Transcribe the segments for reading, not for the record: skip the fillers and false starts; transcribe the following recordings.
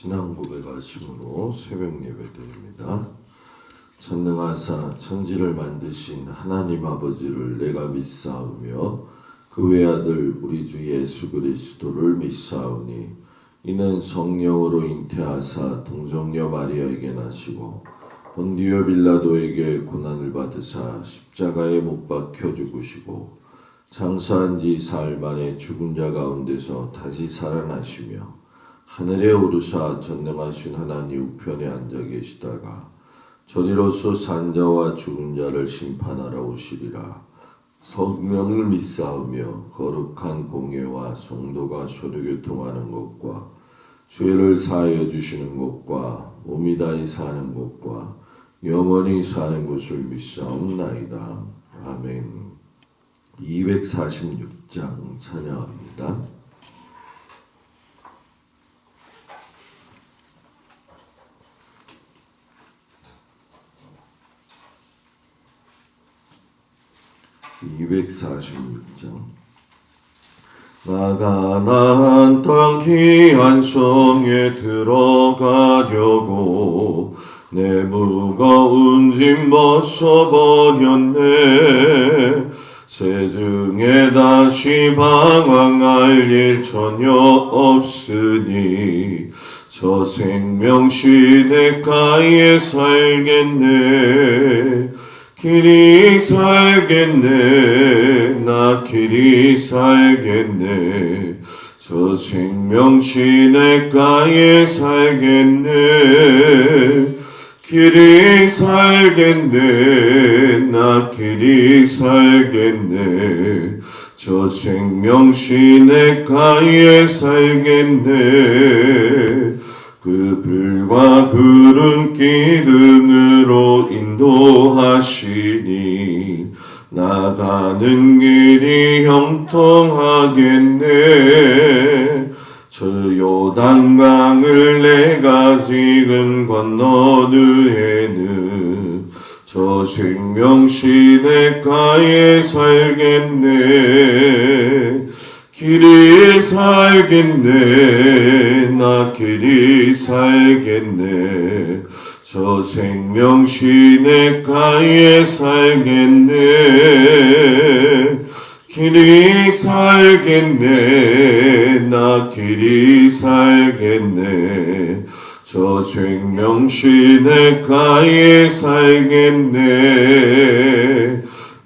신앙 고백하심으로 새벽 예배 드립니다. 전능하사 천지를 만드신 하나님 아버지를 내가 믿사오며 그 외아들 우리 주 예수 그리스도를 믿사오니 이는 성령으로 잉태하사 동정녀 마리아에게 나시고 본디오 빌라도에게 고난을 받으사 십자가에 못 박혀 죽으시고 장사한 지 사흘 만에 죽은 자 가운데서 다시 살아나시며 하늘에 오르사 전능하신 하나님 우편에 앉아 계시다가 저리로서 산 자와 죽은 자를 심판하러 오시리라. 성령을 믿사오며 거룩한 공예와 성도가 소교통하는 것과 죄를 사하여 주시는 것과 몸이 다히 사는 것과 영원히 사는 것을 믿사옵나이다. 아멘. 246장 찬양합니다. 나 가나안 땅 귀한 성에 들어가려고 내 무거운 짐 벗어버렸네. 세중에 다시 방황할 일 전혀 없으니 저 생명 시냇가에 살겠네. 길이 살겠네. 나 길이 살겠네. 저 생명 시냇가에 살겠네. 길이 살겠네. 나 길이 살겠네. 저 생명 시냇가에 살겠네. 그 불과 구름 기둥으로 인도하시니 나가는 길이 형통하겠네. 저 요단강을 내가 지금 건너느에는 저 생명 시냇가에 살겠네. 길이 살겠네. 나 길이 살겠네. 저 생명 시냇가에 살겠네. 길이 살겠네. 나 길이 살겠네. 저 생명 시냇가에 살겠네.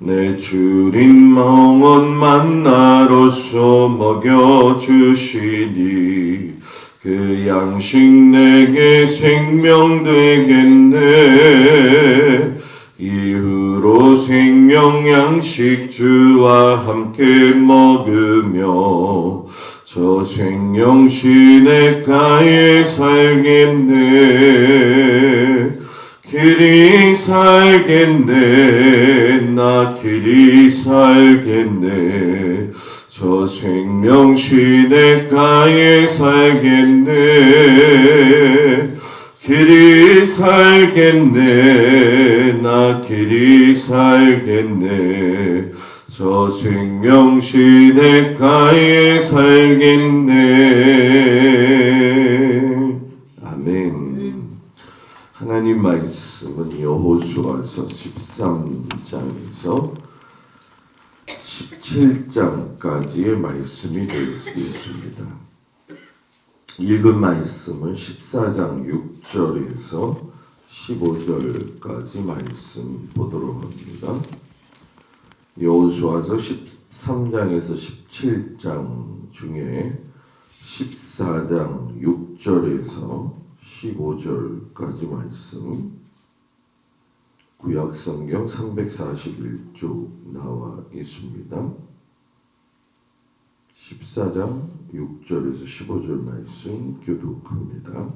내 주린 멍원 만나로서 먹여주시니 그 양식 내게 생명 되겠네. 이후로 생명 양식 주와 함께 먹으며 저 생명 시냇가에 살겠네. 길이 살겠네. 나 길이 살겠네. 저 생명 시냇가에 살겠네. 길이 살겠네. 나 길이 살겠네. 저 생명 시냇가에 살겠네. 아멘. 하나님 말씀은 여호수아서 13장에서 17장까지의 말씀이 되겠습니다. 읽은 말씀은 14장 6절에서 15절까지 말씀 보도록 합니다. 여호수아서 13장에서 17장 중에 14장 6절에서 15절까지 말씀, 구약성경 341쪽 나와 있습니다. 14장 6절에서 15절 말씀 교독합니다.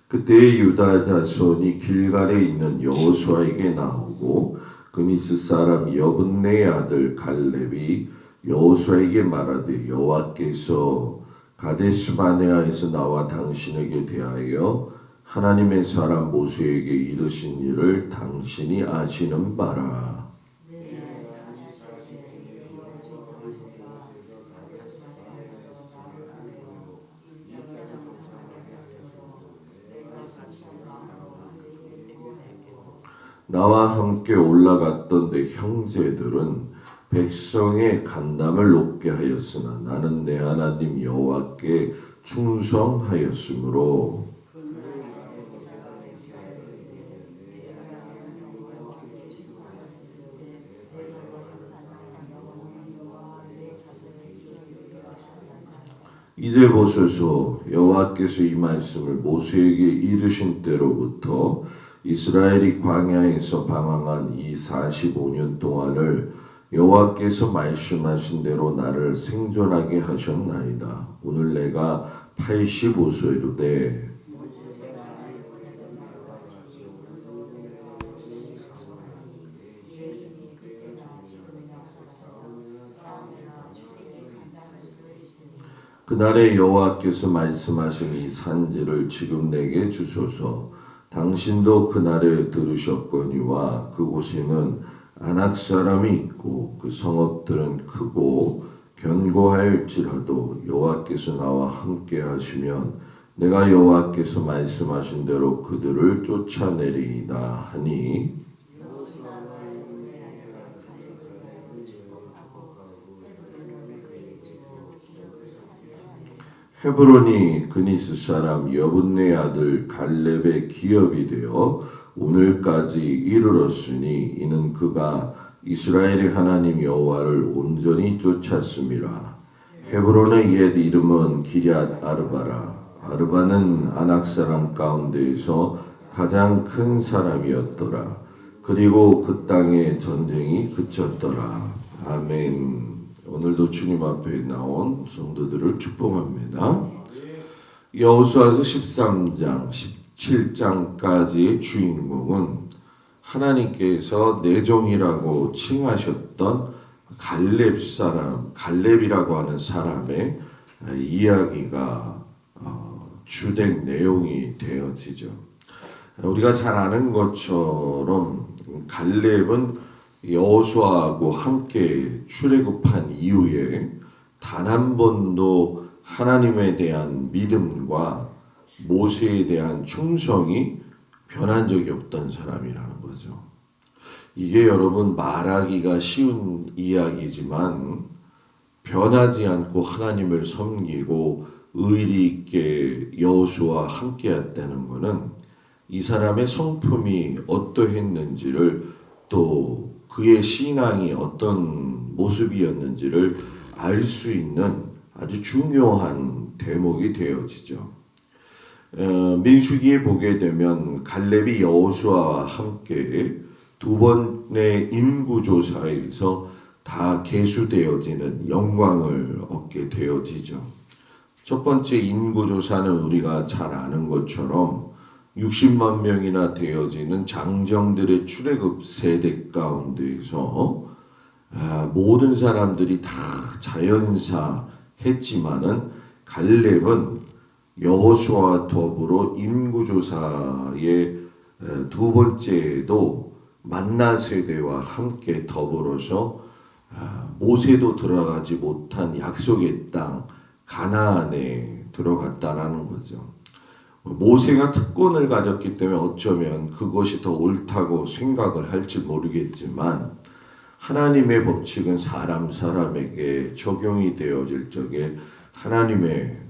그때 유다 자손이 길갈에 있는 여호수아에게 나오고 그니스 사람 여분네의 아들 갈렙이 여호수아에게 말하되 여호와께서 가데스 바네아에서 나와 당신에게 대하여 하나님의 사람 모세에게 이르신 일을 당신이 아시는 바라. 나와 함께 올라갔던 내 형제들은 백성의 간담을 높게 하였으나 나는 내 하나님 여호와께 충성하였으므로 이제 보소서 여호와께서 이 말씀을 모세에게 이르신 때로부터 이스라엘이 광야에서 방황한 이 45년 동안을 여호와께서 말씀하신 대로 나를 생존하게 하셨나이다. 오늘 내가 85세로되 그날에 여호와께서 말씀하신 이 산지를 지금 내게 주소서. 당신도 그날에 들으셨거니와 그곳에는 아낙 사람이 있고 그 성읍들은 크고 견고할지라도 여호와께서 나와 함께 하시면 내가 여호와께서 말씀하신 대로 그들을 쫓아내리이다 하니 헤브론이 그니스 사람 여분네 아들 갈렙의 기업이 되어 오늘까지 이르렀으니 이는 그가 이스라엘의 하나님 여호와를 온전히 쫓았음이라. 헤브론의 옛 이름은 기럇 아르바라. 아르바는 아낙 사람 가운데에서 가장 큰 사람이었더라. 그리고 그 땅에 전쟁이 그쳤더라. 아멘. 오늘도 주님 앞에 나온 성도들을 축복합니다. 여호수아서 13장, 17장까지의 주인공은 하나님께서 내 종이라고 칭하셨던 갈렙이라고 하는 사람의 이야기가 주된 내용이 되어지죠. 우리가 잘 아는 것처럼 갈렙은 여호수아하고 함께 출애굽한 이후에 단 한 번도 하나님에 대한 믿음과 모세에 대한 충성이 변한 적이 없던 사람이라는 거죠. 이게 여러분 말하기가 쉬운 이야기지만 변하지 않고 하나님을 섬기고 의리 있게 여호수아와 함께했다는 것은 이 사람의 성품이 어떠했는지를 또 그의 신앙이 어떤 모습이었는지를 알 수 있는 아주 중요한 대목이 되어지죠. 민수기에 보게 되면 갈렙이 여호수아와 함께 두 번의 인구조사에서 다 계수되어지는 영광을 얻게 되어지죠. 첫 번째 인구조사는 우리가 잘 아는 것처럼 60만 명이나 되어지는 장정들의 출애굽 세대 가운데에서 모든 사람들이 다 자연사 했지만은 갈렙은 여호수아와 더불어 인구조사의 두 번째에도 만나 세대와 함께 더불어서 모세도 들어가지 못한 약속의 땅 가나안에 들어갔다라는 거죠. 모세가 특권을 가졌기 때문에 어쩌면 그것이 더 옳다고 생각을 할지 모르겠지만 하나님의 법칙은 사람에게 적용이 되어질 적에 하나님의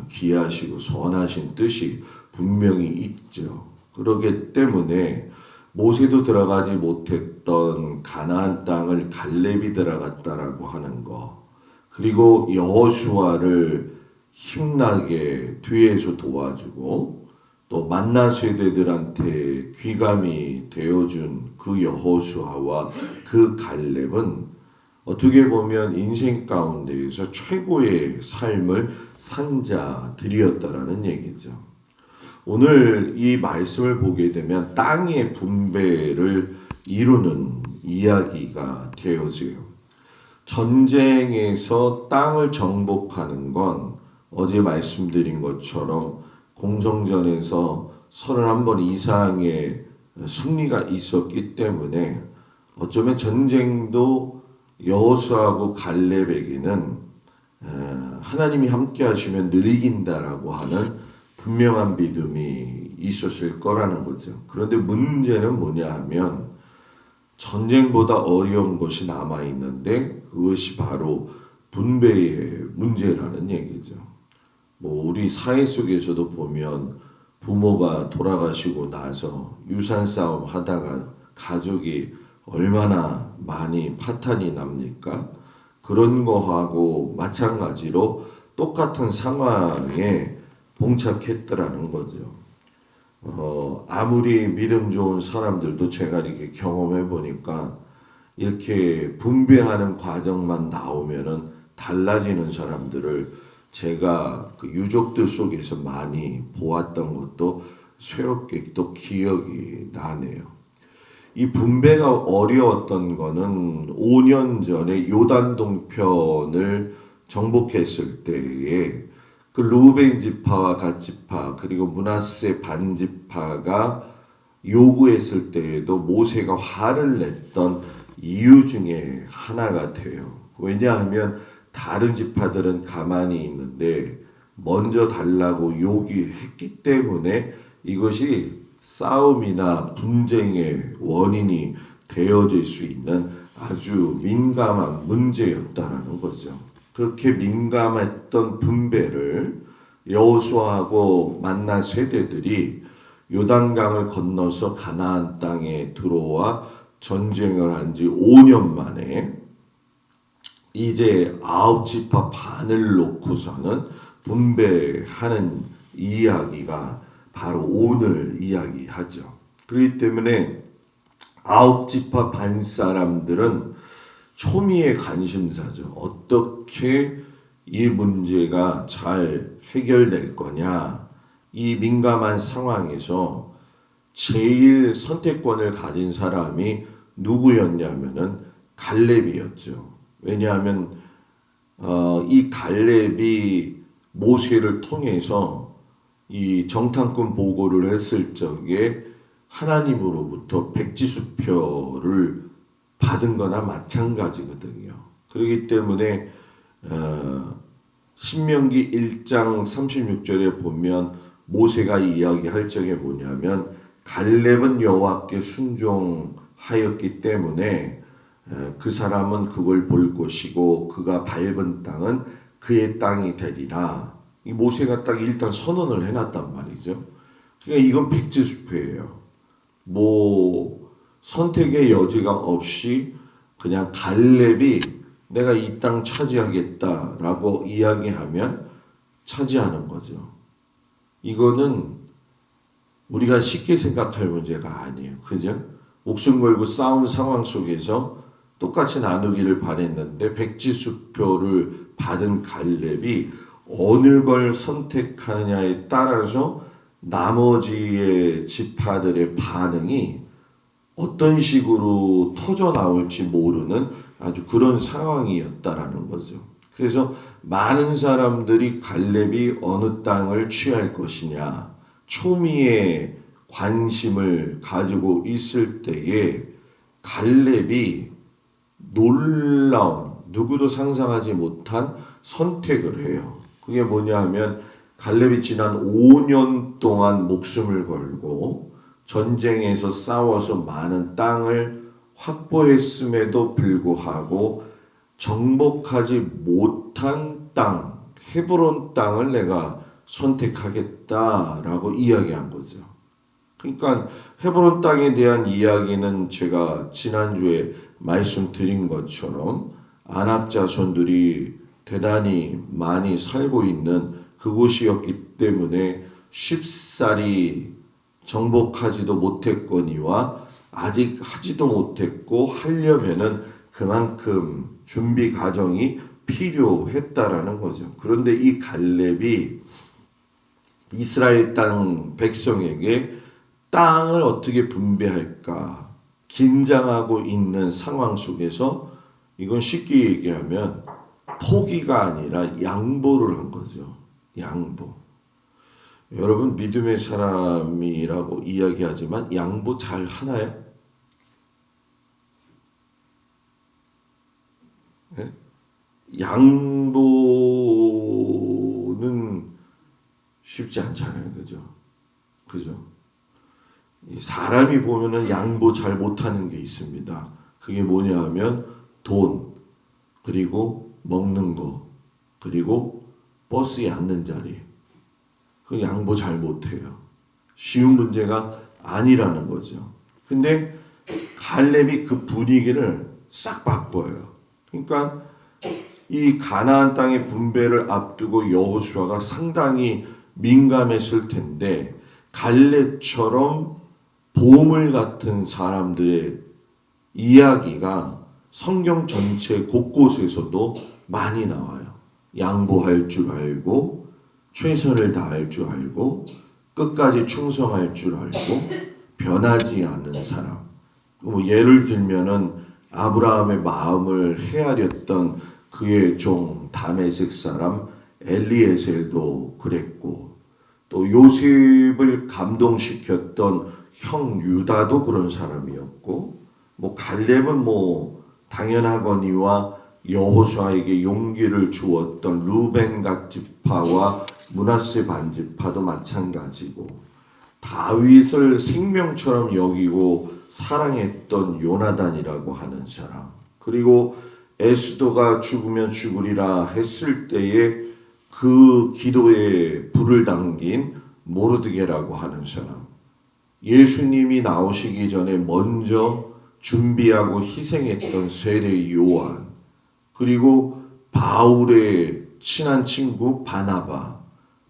귀하시고 선하신 뜻이 분명히 있죠. 그렇기 때문에 모세도 들어가지 못했던 가나안 땅을 갈렙이 들어갔다라고 하는 거, 그리고 여호수아를 힘나게 뒤에서 도와주고 또 만나 세대들한테 귀감이 되어준 그 여호수아와 그 갈렙은 어떻게 보면 인생 가운데에서 최고의 삶을 산 자들이었다라는 얘기죠. 오늘 이 말씀을 보게 되면 땅의 분배를 이루는 이야기가 되어져요. 전쟁에서 땅을 정복하는 건 어제 말씀드린 것처럼 공성전에서 31번 이상의 승리가 있었기 때문에 어쩌면 전쟁도 여호수아하고 갈렙에게는 하나님이 함께 하시면 늘 이긴다라고 하는 분명한 믿음이 있었을 거라는 거죠. 그런데 문제는 뭐냐 하면 전쟁보다 어려운 것이 남아 있는데 그것이 바로 분배의 문제라는 얘기죠. 뭐 우리 사회 속에서도 보면 부모가 돌아가시고 나서 유산 싸움 하다가 가족이 얼마나 많이 파탄이 납니까? 그런 거하고 마찬가지로 똑같은 상황에 봉착했더라는 거죠. 아무리 믿음 좋은 사람들도 제가 이렇게 경험해 보니까 이렇게 분배하는 과정만 나오면은 달라지는 사람들을 제가 그 유족들 속에서 많이 보았던 것도 새롭게 또 기억이 나네요. 이 분배가 어려웠던 거는 5년 전에 요단 동편을 정복했을 때에 그 루벤 지파와 갓 지파 그리고 므낫세 반 지파가 요구했을 때에도 모세가 화를 냈던 이유 중에 하나가 돼요. 왜냐하면 다른 지파들은 가만히 있는데 먼저 달라고 요구했기 때문에 이것이 싸움이나 분쟁의 원인이 되어질 수 있는 아주 민감한 문제였다라는 거죠. 그렇게 민감했던 분배를 여호수아하고 만난 세대들이 요단강을 건너서 가나안 땅에 들어와 전쟁을 한 지 5년 만에 이제 9지파 반을 놓고서는 분배하는 이야기가 바로 오늘 이야기하죠. 그렇기 때문에 9지파 반 사람들은 초미의 관심사죠. 어떻게 이 문제가 잘 해결될 거냐. 이 민감한 상황에서 제일 선택권을 가진 사람이 누구였냐면은 갈렙이었죠. 왜냐하면 이 갈렙이 모세를 통해서 이 정탐꾼 보고를 했을 적에 하나님으로부터 백지수표를 받은 거나 마찬가지거든요. 그렇기 때문에 신명기 1장 36절에 보면 모세가 이야기할 적에 뭐냐면 갈렙은 여호와께 순종하였기 때문에 그 사람은 그걸 볼 것이고 그가 밟은 땅은 그의 땅이 되리라. 이 모세가 딱 일단 선언을 해놨단 말이죠. 그러니까 이건 백지수표예요. 뭐 선택의 여지가 없이 그냥 갈렙이 내가 이 땅 차지하겠다라고 이야기하면 차지하는 거죠. 이거는 우리가 쉽게 생각할 문제가 아니에요. 그죠? 목숨 걸고 싸운 상황 속에서 똑같이 나누기를 바랬는데 백지수표를 받은 갈렙이 어느 걸 선택하느냐에 따라서 나머지의 지파들의 반응이 어떤 식으로 터져 나올지 모르는 아주 그런 상황이었다라는 거죠. 그래서 많은 사람들이 갈렙이 어느 땅을 취할 것이냐 초미의 관심을 가지고 있을 때에 갈렙이 놀라운 누구도 상상하지 못한 선택을 해요. 그게 뭐냐 하면 갈렙이 지난 5년 동안 목숨을 걸고 전쟁에서 싸워서 많은 땅을 확보했음에도 불구하고 정복하지 못한 땅, 헤브론 땅을 내가 선택하겠다라고 이야기한 거죠. 그러니까 헤브론 땅에 대한 이야기는 제가 지난주에 말씀드린 것처럼 아낙 자손들이 대단히 많이 살고 있는 그곳이었기 때문에 쉽사리 정복하지도 못했거니와 아직 하지도 못했고 하려면은 그만큼 준비 과정이 필요했다라는 거죠. 그런데 이 갈렙이 이스라엘 땅 백성에게 땅을 어떻게 분배할까 긴장하고 있는 상황 속에서 이건 쉽게 얘기하면 포기가 아니라 양보를 한 거죠. 양보. 여러분 믿음의 사람이라고 이야기하지만 양보 잘 하나요? 네? 양보는 쉽지 않잖아요. 그죠? 그죠? 사람이 보면은 양보 잘 못하는 게 있습니다. 그게 뭐냐 하면 돈, 그리고 먹는 거, 그리고 버스에 앉는 자리. 그 양보 잘 못해요. 쉬운 문제가 아니라는 거죠. 근데 갈렙이 그 분위기를 싹 바꿔요. 그러니까 이 가나안 땅의 분배를 앞두고 여호수아가 상당히 민감했을 텐데 갈렙처럼 보물 같은 사람들의 이야기가 성경 전체 곳곳에서도 많이 나와요. 양보할 줄 알고 최선을 다할 줄 알고 끝까지 충성할 줄 알고 변하지 않는 사람. 뭐 예를 들면은 아브라함의 마음을 헤아렸던 그의 종 다메섹 사람 엘리에셀도 그랬고, 또 요셉을 감동시켰던 형 유다도 그런 사람이었고, 뭐 갈렙은 뭐 당연하거니와 여호수아에게 용기를 주었던 루벤 각 지파와 므낫세 반 지파도 마찬가지고, 다윗을 생명처럼 여기고 사랑했던 요나단이라고 하는 사람, 그리고 에스더가 죽으면 죽으리라 했을 때에 그 기도에 불을 당긴 모르드게라고 하는 사람, 예수님이 나오시기 전에 먼저 준비하고 희생했던 세례 요한, 그리고 바울의 친한 친구 바나바,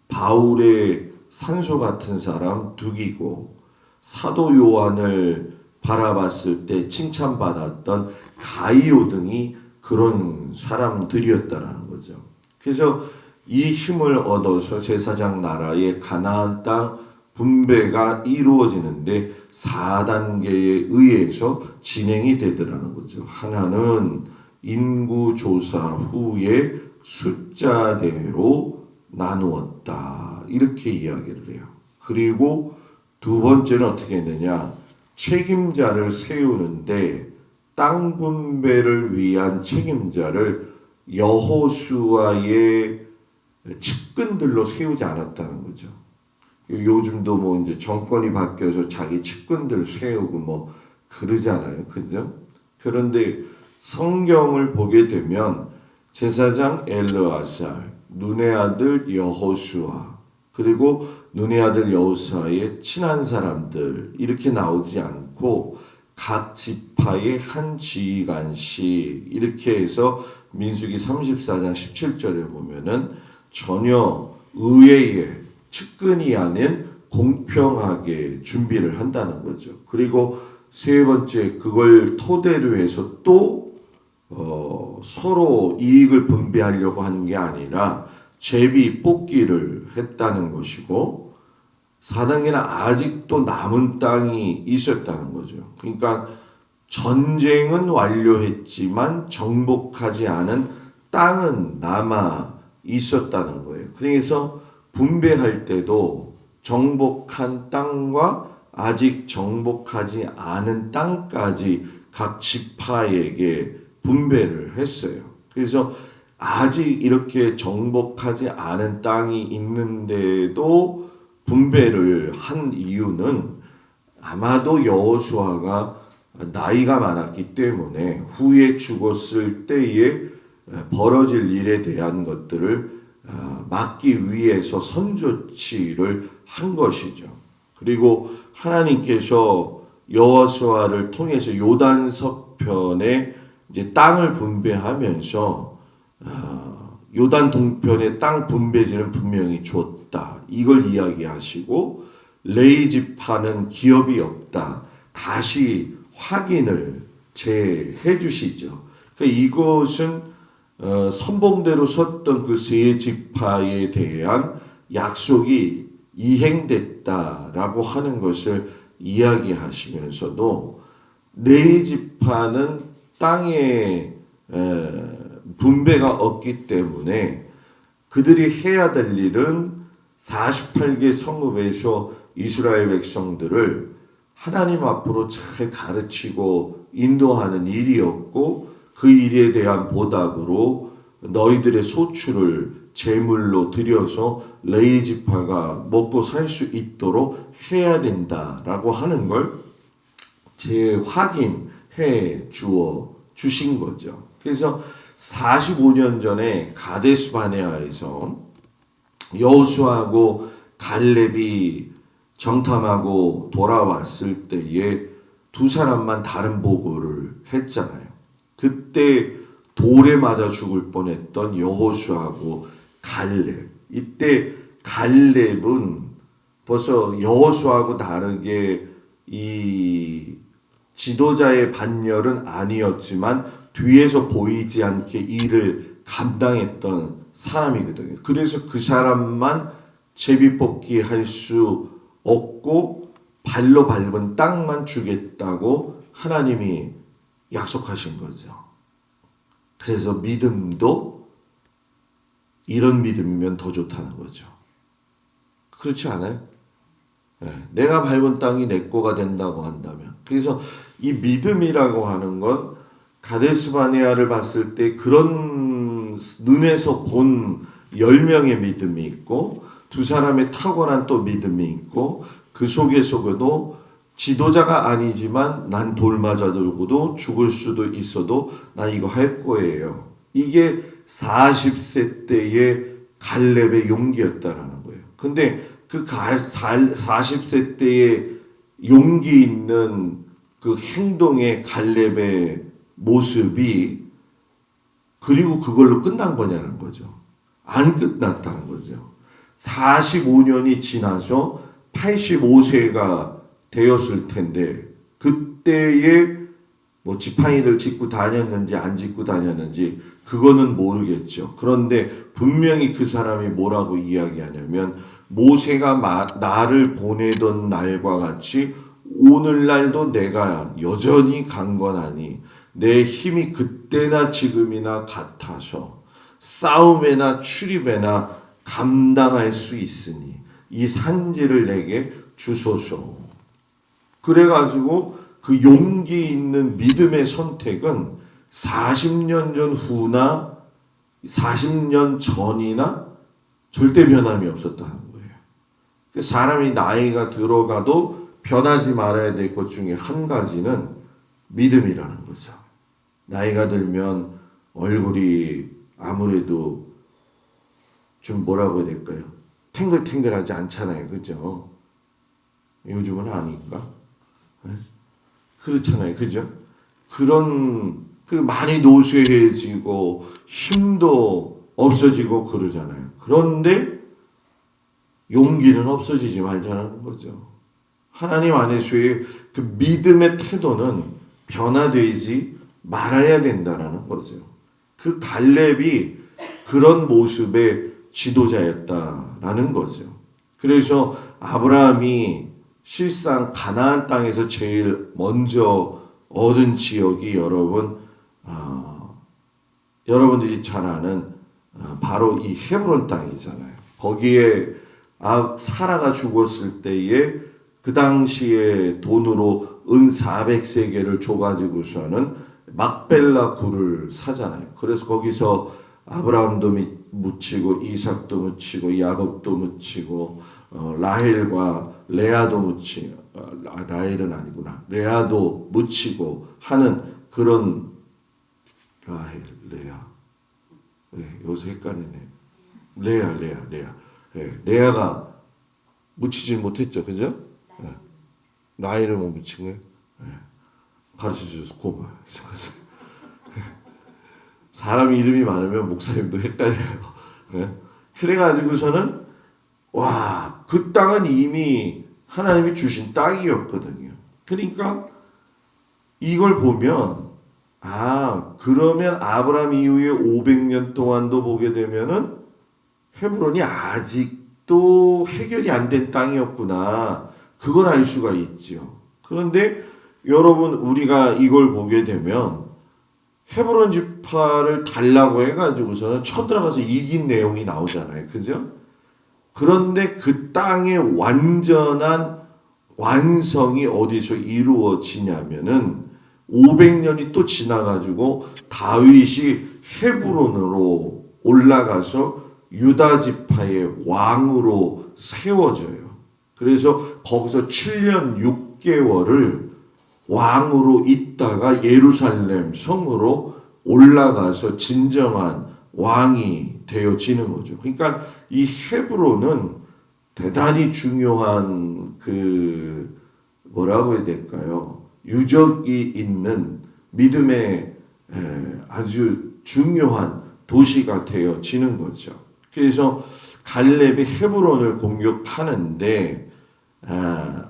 바울의 산소 같은 사람 두기고, 사도 요한을 바라봤을 때 칭찬받았던 가이오 등이 그런 사람들이었다라는 거죠. 그래서 이 힘을 얻어서 제사장 나라의 가나안 땅 분배가 이루어지는데 4단계에 의해서 진행이 되더라는 거죠. 하나는 인구 조사 후에 숫자대로 나누었다, 이렇게 이야기를 해요. 그리고 두 번째는 어떻게 했느냐, 책임자를 세우는데 땅 분배를 위한 책임자를 여호수아의 측근들로 세우지 않았다는 거죠. 요즘도 뭐 이제 정권이 바뀌어서 자기 측근들 세우고 뭐 그러잖아요, 그죠? 그런데 성경을 보게 되면 제사장 엘르아살, 눈의 아들 여호수아, 그리고 눈의 아들 여호수아의 친한 사람들, 이렇게 나오지 않고 각 지파의 한 지휘관씩 이렇게 해서 민수기 34장 17절에 보면은 전혀 의회의 측근이 아닌 공평하게 준비를 한다는 거죠. 그리고 세 번째, 그걸 토대로 해서 또 서로 이익을 분배하려고 하는 게 아니라 제비 뽑기를 했다는 것이고, 4단계는 아직도 남은 땅이 있었다는 거죠. 그러니까 전쟁은 완료했지만 정복하지 않은 땅은 남아 있었다는 거예요. 그래서 분배할 때도 정복한 땅과 아직 정복하지 않은 땅까지 각 지파에게 분배를 했어요. 그래서 아직 이렇게 정복하지 않은 땅이 있는데도 분배를 한 이유는 아마도 여호수아가 나이가 많았기 때문에 후에 죽었을 때에 벌어질 일에 대한 것들을 막기 위해서 선조치를 한 것이죠. 그리고 하나님께서 여호수아를 통해서 요단 서편에 이제 땅을 분배하면서 요단 동편의 땅 분배지는 분명히 줬다, 이걸 이야기하시고, 레위 지파는 기업이 없다, 다시 확인을 재해 주시죠. 그러니까 이것은 선봉대로 섰던 그 세 지파에 대한 약속이 이행됐다라고 하는 것을 이야기하시면서도, 레위 지파는 땅에 분배가 없기 때문에 그들이 해야 될 일은 48개 성읍에서 이스라엘 백성들을 하나님 앞으로 잘 가르치고 인도하는 일이었고, 그 일에 대한 보답으로 너희들의 소출을 제물로 드려서 레위 지파가 먹고 살 수 있도록 해야 된다라고 하는 걸 재확인해 주신 거죠. 그래서 45년 전에 가데스 바네아에서 여호수아하고 갈렙이 정탐하고 돌아왔을 때에 두 사람만 다른 보고를 했잖아요. 그때 돌에 맞아 죽을 뻔했던 여호수아하고 갈렙. 이때 갈렙은 벌써 여호수아하고 다르게 이 지도자의 반열은 아니었지만 뒤에서 보이지 않게 일을 감당했던 사람이거든요. 그래서 그 사람만 제비뽑기 할 수 없고 발로 밟은 땅만 주겠다고 하나님이 약속하신 거죠. 그래서 믿음도 이런 믿음이면 더 좋다는 거죠. 그렇지 않아요? 네, 내가 밟은 땅이 내 거가 된다고 한다면. 그래서 이 믿음이라고 하는 건 가데스 바네아를 봤을 때 그런 눈에서 본 10명의 믿음이 있고 두 사람의 탁월한 또 믿음이 있고 그 속에서도 지도자가 아니지만 난 돌 맞아 들고도 죽을 수도 있어도 나 이거 할 거예요. 이게 40세 때의 갈렙의 용기였다라는 거예요. 근데 그 40세 때의 용기 있는 그 행동의 갈렙의 모습이 그리고 그걸로 끝난 거냐는 거죠. 안 끝났다는 거죠. 45년이 지나서 85세가 되었을 텐데 그때에 뭐 지팡이를 짚고 다녔는지 안 짚고 다녔는지 그거는 모르겠죠. 그런데 분명히 그 사람이 뭐라고 이야기하냐면 모세가 나를 보내던 날과 같이 오늘날도 내가 여전히 강건하니 내 힘이 그때나 지금이나 같아서 싸움에나 출입에나 감당할 수 있으니 이 산지를 내게 주소서. 그래가지고 그 용기 있는 믿음의 선택은 40년 전 후나 40년 전이나 절대 변함이 없었다는 거예요. 사람이 나이가 들어가도 변하지 말아야 될 것 중에 한 가지는 믿음이라는 거죠. 나이가 들면 얼굴이 아무래도 좀 뭐라고 해야 될까요? 탱글탱글하지 않잖아요. 그죠? 요즘은 아닌가? 네? 그렇잖아요. 그죠? 많이 노쇠해지고 힘도 없어지고 그러잖아요. 그런데 용기는 없어지지 말자는 거죠. 하나님 안에서의 그 믿음의 태도는 변화되지 말아야 된다라는 거죠. 그 갈렙이 그런 모습의 지도자였다라는 거죠. 그래서 아브라함이 실상 가나안 땅에서 제일 먼저 얻은 지역이 여러분들이 잘 아는 바로 이 헤브론 땅이잖아요. 거기에 사라가 죽었을 때에 그 당시에 돈으로 은 400세겔을 줘가지고서는 막벨라 굴을 사잖아요. 그래서 거기서 아브라함도 묻히고 이삭도 묻히고 야곱도 묻히고 라헬과 레아도 묻히고 라헬은 아니구나. 레아도 묻히고 하는 그런 라헬, 레아. 네, 요새 헷갈리네. 레아. 네, 레아가 묻히질 못했죠. 그죠? 네. 라헬을 못 묻힌 거예요. 네. 가르쳐줘서 고마워요. 사람 이름이 많으면 목사님도 헷갈려요. 네? 그래가지고서는 그 땅은 이미 하나님이 주신 땅이었거든요. 그러니까 이걸 보면 그러면 아브라함 이후에 500년 동안도 보게 되면은 헤브론이 아직도 해결이 안 된 땅이었구나. 그걸 알 수가 있죠. 그런데 여러분 우리가 이걸 보게 되면 헤브론 지파를 달라고 해가지고서는 쳐들어가서 이긴 내용이 나오잖아요. 그죠? 그런데 그 땅의 완전한 완성이 어디서 이루어지냐면은 500년이 또 지나가지고 다윗이 헤브론으로 올라가서 유다 지파의 왕으로 세워져요. 그래서 거기서 7년 6개월을 왕으로 있다가 예루살렘 성으로 올라가서 진정한 왕이 되어지는 거죠. 그러니까 이 헤브론은 대단히 중요한 뭐라고 해야 될까요? 유적이 있는 믿음의 아주 중요한 도시가 되어지는 거죠. 그래서 갈렙이 헤브론을 공격하는데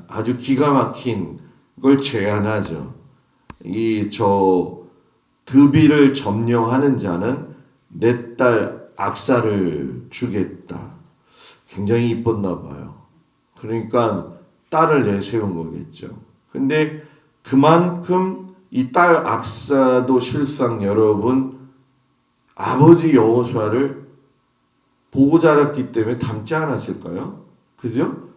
아주 기가 막힌 걸 제안하죠. 드비를 점령하는 자는 내 딸 악사를 주겠다. 굉장히 이뻤나 봐요. 그러니까 딸을 내세운 거겠죠. 근데 그만큼 이 딸 악사도 실상 여러분 아버지 여호수아를 보고 자랐기 때문에 닮지 않았을까요? 그죠?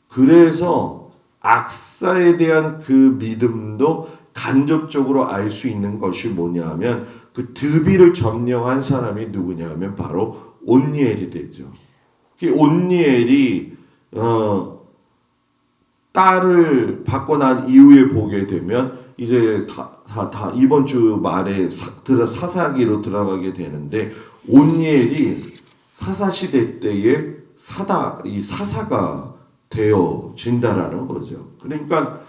그래서 악사에 대한 그 믿음도 간접적으로 알 수 있는 것이 뭐냐면 그 드비를 점령한 사람이 누구냐면 바로 온니엘이 되죠. 온니엘이 딸을 받고 난 이후에 보게 되면 이제 다 이번 주 말에 사사기로 들어가게 되는데 온니엘이 사사 시대 때에 사사가 되어진다라는 거죠. 그러니까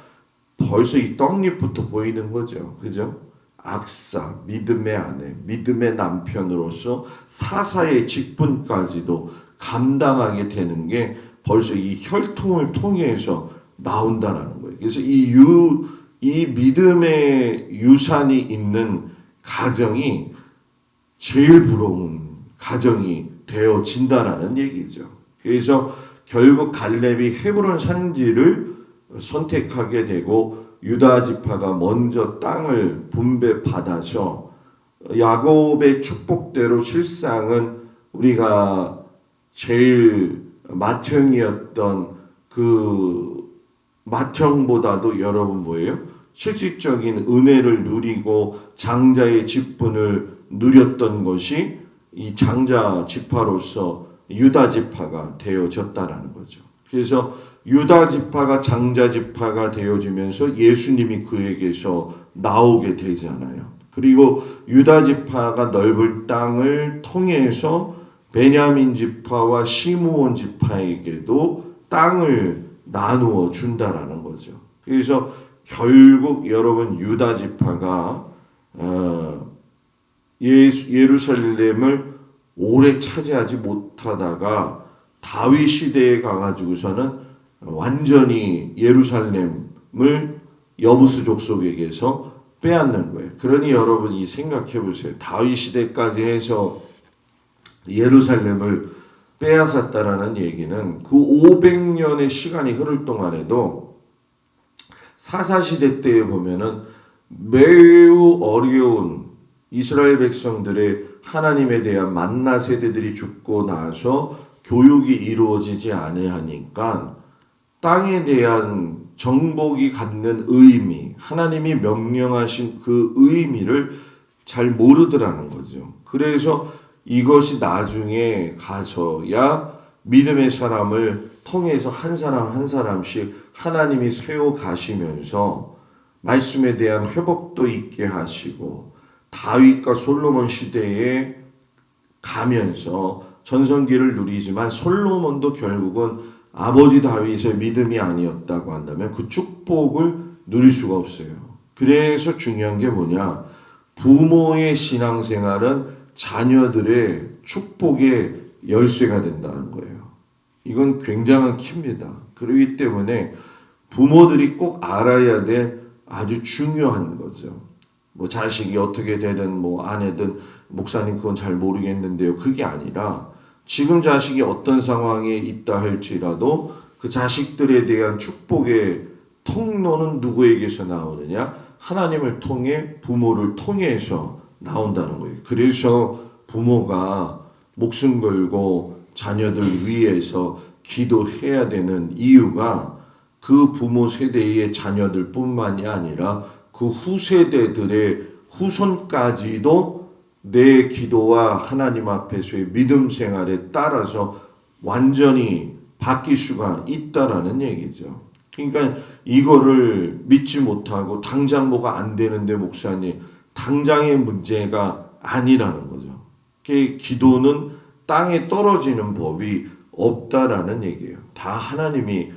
벌써 이 떡잎부터 보이는 거죠. 그죠? 악사, 믿음의 아내, 믿음의 남편으로서 사사의 직분까지도 감당하게 되는 게 벌써 이 혈통을 통해서 나온다라는 거예요. 그래서 이 믿음의 유산이 있는 가정이 제일 부러운 가정이 되어진다라는 얘기죠. 그래서 결국 갈렙이 헤브론 산지를 선택하게 되고 유다 지파가 먼저 땅을 분배받아서 야곱의 축복대로 실상은 우리가 제일 맏형이었던 그 맏형보다도 여러분 뭐예요? 실질적인 은혜를 누리고 장자의 직분을 누렸던 것이 이 장자 지파로서 유다 지파가 되어졌다라는 거죠. 그래서 유다 지파가 장자 지파가 되어지면서 예수님이 그에게서 나오게 되잖아요. 그리고 유다 지파가 넓은 땅을 통해서 베냐민 지파와 시므온 지파에게도 땅을 나누어 준다라는 거죠. 그래서 결국 여러분 유다 지파가 예루살렘을 오래 차지하지 못하다가 다윗 시대에 가가지고서는 완전히 예루살렘을 여부스 족속에게서 빼앗는 거예요. 그러니 여러분이 생각해 보세요. 다윗 시대까지 해서 예루살렘을 빼앗았다라는 얘기는 그 500년의 시간이 흐를 동안에도 사사시대 때에 보면은 매우 어려운 이스라엘 백성들의 하나님에 대한 만나 세대들이 죽고 나서 교육이 이루어지지 않으니까 땅에 대한 정복이 갖는 의미, 하나님이 명령하신 그 의미를 잘 모르더라는 거죠. 그래서 이것이 나중에 가서야 믿음의 사람을 통해서 한 사람 한 사람씩 하나님이 세워 가시면서 말씀에 대한 회복도 있게 하시고 다윗과 솔로몬 시대에 가면서 전성기를 누리지만 솔로몬도 결국은 아버지 다윗의 믿음이 아니었다고 한다면 그 축복을 누릴 수가 없어요. 그래서 중요한 게 뭐냐? 부모의 신앙생활은 자녀들의 축복의 열쇠가 된다는 거예요. 이건 굉장한 키입니다. 그렇기 때문에 부모들이 꼭 알아야 될 아주 중요한 거죠. 뭐 자식이 어떻게 되든 뭐 아내든 목사님 그건 잘 모르겠는데요. 그게 아니라 지금 자식이 어떤 상황에 있다 할지라도 그 자식들에 대한 축복의 통로는 누구에게서 나오느냐? 하나님을 통해 부모를 통해서 나온다는 거예요. 그래서 부모가 목숨 걸고 자녀들 위해서 기도해야 되는 이유가 그 부모 세대의 자녀들뿐만이 아니라 그 후세대들의 후손까지도 내 기도와 하나님 앞에서의 믿음 생활에 따라서 완전히 바뀔 수가 있다라는 얘기죠. 그러니까 이거를 믿지 못하고 당장 뭐가 안 되는데 목사님, 당장의 문제가 아니라는 거죠. 기도는 땅에 떨어지는 법이 없다라는 얘기예요. 다 하나님이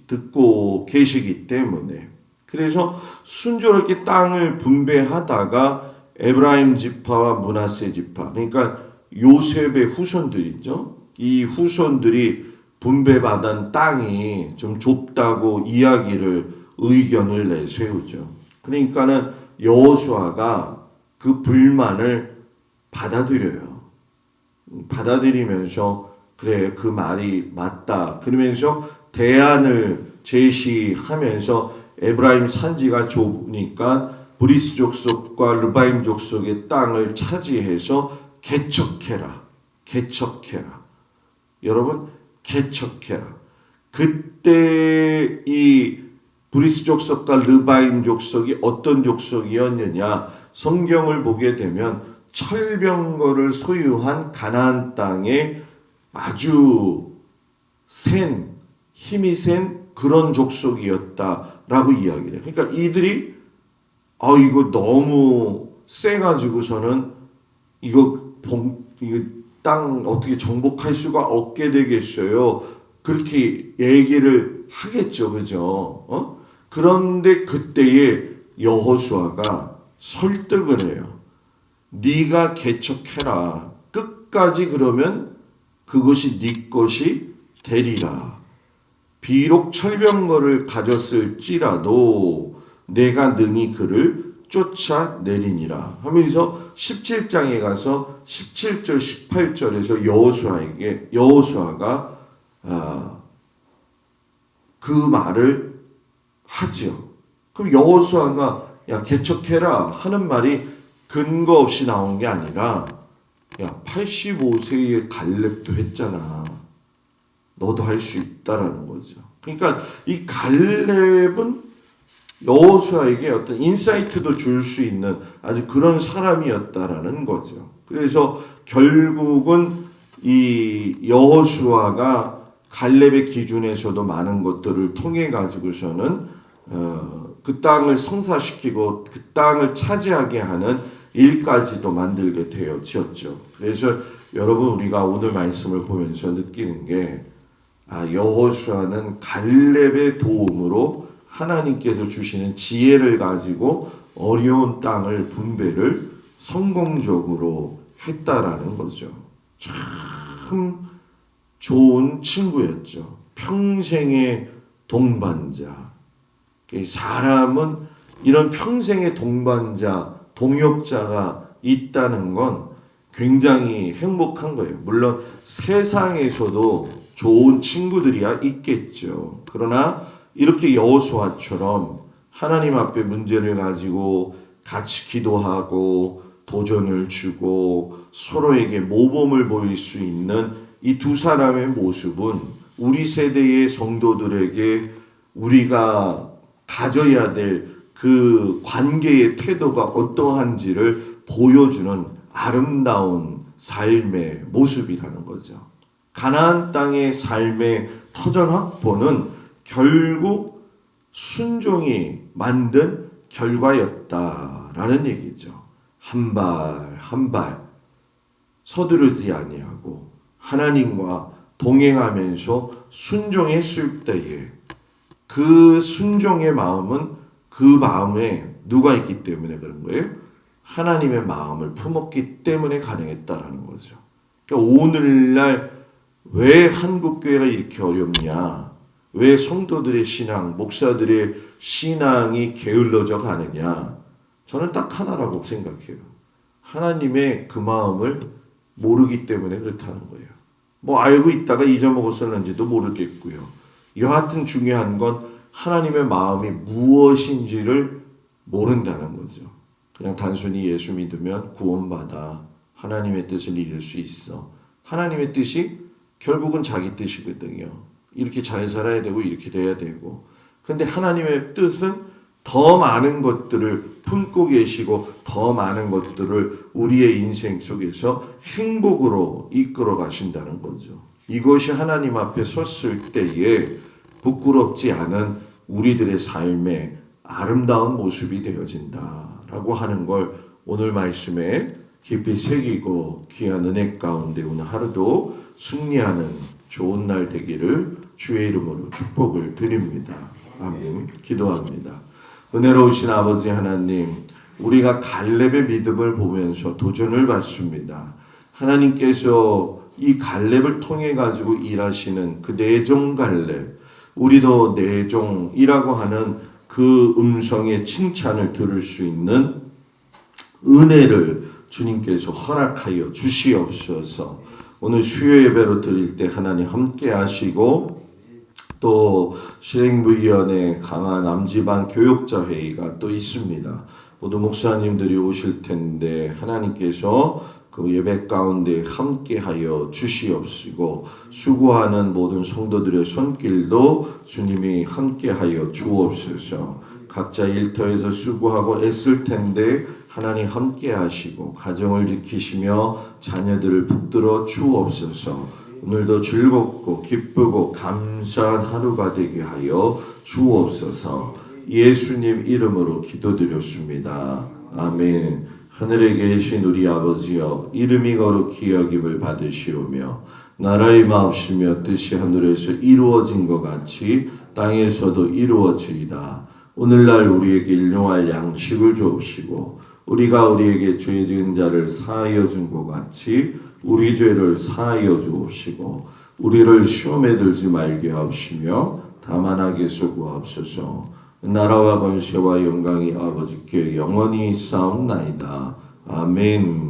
듣고 계시기 때문에. 그래서 순조롭게 땅을 분배하다가 에브라임 지파와 므낫세 지파, 그러니까 요셉의 후손들이죠. 이 후손들이 분배받은 땅이 좀 좁다고 의견을 내세우죠. 그러니까는 여호수아가 그 불만을 받아들이면서 그래, 그 말이 맞다. 그러면서 대안을 제시하면서 에브라임 산지가 좁으니까 브리스 족속과 르바임 족속의 땅을 차지해서 개척해라. 여러분, 개척해라. 그때 이 브리스 족속과 르바임 족속이 어떤 족속이었느냐? 성경을 보게 되면 철병거를 소유한 가나안 땅에 아주 힘이 센 그런 족속이었다라고 이야기를 해요. 그러니까 이들이 이거 너무 세가지고서는 이거 땅 어떻게 정복할 수가 없게 되겠어요. 그렇게 얘기를 하겠죠, 그죠? 그런데 그때에 여호수아가 설득을 해요. 네가 개척해라. 끝까지 그러면 그것이 네 것이 되리라. 비록 철병거를 가졌을지라도 내가 능히 그를 쫓아내리니라 하면서 17장에 가서 17절 18절에서 여호수아가 그 말을 하죠. 그럼 여호수아가 야 개척해라 하는 말이 근거 없이 나온 게 아니라 야 85세의 갈렙도 했잖아. 너도 할 수 있다라는 거죠. 그러니까 이 갈렙은 여호수아에게 어떤 인사이트도 줄 수 있는 아주 그런 사람이었다라는 거죠. 그래서 결국은 이 여호수아가 갈렙의 기준에서도 많은 것들을 통해 가지고서는 그 땅을 성사시키고 그 땅을 차지하게 하는 일까지도 만들게 되어졌죠. 그래서 여러분 우리가 오늘 말씀을 보면서 느끼는 게 여호수아는 갈렙의 도움으로 하나님께서 주시는 지혜를 가지고 어려운 땅을 분배를 성공적으로 했다라는 거죠. 참 좋은 친구였죠. 평생의 동반자. 사람은 이런 평생의 동반자, 동역자가 있다는 건 굉장히 행복한 거예요. 물론 세상에서도 좋은 친구들이야 있겠죠. 그러나 이렇게 여호수아처럼 하나님 앞에 문제를 가지고 같이 기도하고 도전을 주고 서로에게 모범을 보일 수 있는 이 두 사람의 모습은 우리 세대의 성도들에게 우리가 가져야 될 그 관계의 태도가 어떠한지를 보여주는 아름다운 삶의 모습이라는 거죠. 가나안 땅의 삶의 터전 확보는 결국 순종이 만든 결과였다라는 얘기죠. 한 발 한 발 서두르지 아니하고 하나님과 동행하면서 순종했을 때에 그 순종의 마음은 그 마음에 누가 있기 때문에 그런 거예요? 하나님의 마음을 품었기 때문에 가능했다라는 거죠. 그러니까 오늘날 왜 한국교회가 이렇게 어렵냐? 왜 성도들의 신앙, 목사들의 신앙이 게을러져 가느냐? 저는 딱 하나라고 생각해요. 하나님의 그 마음을 모르기 때문에 그렇다는 거예요. 뭐 알고 있다가 잊어먹었었는지도 모르겠고요. 여하튼 중요한 건 하나님의 마음이 무엇인지를 모른다는 거죠. 그냥 단순히 예수 믿으면 구원받아 하나님의 뜻을 이룰 수 있어. 하나님의 뜻이 결국은 자기 뜻이거든요. 이렇게 잘 살아야 되고 이렇게 돼야 되고. 근데 하나님의 뜻은 더 많은 것들을 품고 계시고 더 많은 것들을 우리의 인생 속에서 행복으로 이끌어 가신다는 거죠. 이것이 하나님 앞에 섰을 때에 부끄럽지 않은 우리들의 삶의 아름다운 모습이 되어진다라고 하는 걸 오늘 말씀에 깊이 새기고 귀한 은혜 가운데 오늘 하루도 승리하는 좋은 날 되기를 주의 이름으로 축복을 드립니다. 아멘. 기도합니다. 은혜로우신 아버지 하나님, 우리가 갈렙의 믿음을 보면서 도전을 받습니다. 하나님께서 이 갈렙을 통해 가지고 일하시는 그 내종 갈렙, 우리도 내종이라고 하는 그 음성의 칭찬을 들을 수 있는 은혜를 주님께서 허락하여 주시옵소서. 오늘 수요 예배로 드릴 때 하나님 함께 하시고 또 실행부위원회 강한 남지방 교육자 회의가 또 있습니다. 모두 목사님들이 오실 텐데 하나님께서 그 예배 가운데 함께하여 주시옵시고 수고하는 모든 성도들의 손길도 주님이 함께하여 주옵소서. 각자 일터에서 수고하고 애쓸 텐데 하나님 함께하시고 가정을 지키시며 자녀들을 붙들어 주옵소서. 오늘도 즐겁고 기쁘고 감사한 하루가 되게 하여 주옵소서. 예수님 이름으로 기도드렸습니다. 아멘. 하늘에 계신 우리 아버지여, 이름이 거룩히 여김을 받으시오며 나라의 마옵시며 뜻이 하늘에서 이루어진 것 같이 땅에서도 이루어지이다. 오늘날 우리에게 일용할 양식을 주옵시고 우리가 우리에게 죄 지은 자를 사하여 준 것 같이 우리 죄를 사하여 주옵시고 우리를 시험에 들지 말게 하옵시며 다만 악에서 구하옵소서. 나라와 권세와 영광이 아버지께 영원히 싸움나이다. 아멘.